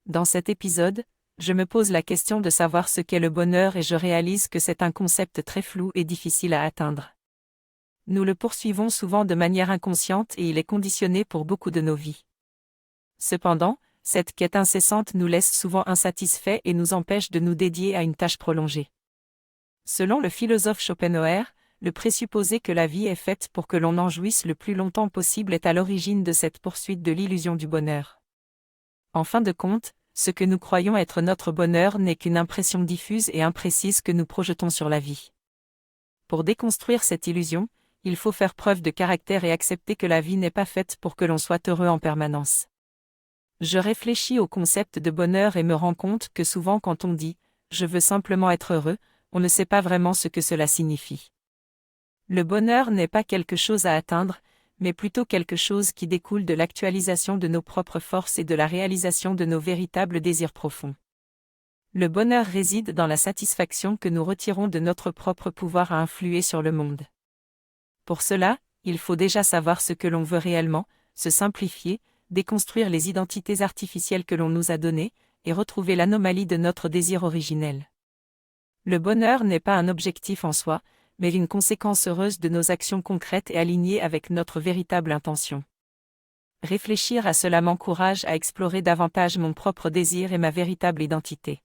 Dans cet épisode, je me pose la question de savoir ce qu'est le bonheur et je réalise que c'est un concept très flou et difficile à atteindre. Nous le poursuivons souvent de manière inconsciente et il est conditionné pour beaucoup de nos vies. Cependant, cette quête incessante nous laisse souvent insatisfaits et nous empêche de nous dédier à une tâche prolongée. Selon le philosophe Schopenhauer, le présupposé que la vie est faite pour que l'on en jouisse le plus longtemps possible est à l'origine de cette poursuite de l'illusion du bonheur. En fin de compte, ce que nous croyons être notre bonheur n'est qu'une impression diffuse et imprécise que nous projetons sur la vie. Pour déconstruire cette illusion, il faut faire preuve de caractère et accepter que la vie n'est pas faite pour que l'on soit heureux en permanence. Je réfléchis au concept de bonheur et me rends compte que souvent quand on dit « je veux simplement être heureux », on ne sait pas vraiment ce que cela signifie. Le bonheur n'est pas quelque chose à atteindre, mais plutôt quelque chose qui découle de l'actualisation de nos propres forces et de la réalisation de nos véritables désirs profonds. Le bonheur réside dans la satisfaction que nous retirons de notre propre pouvoir à influer sur le monde. Pour cela, il faut déjà savoir ce que l'on veut réellement, se simplifier, déconstruire les identités artificielles que l'on nous a données, et retrouver l'anomalie de notre désir originel. Le bonheur n'est pas un objectif en soi, mais une conséquence heureuse de nos actions concrètes et alignées avec notre véritable intention. Réfléchir à cela m'encourage à explorer davantage mon propre désir et ma véritable identité.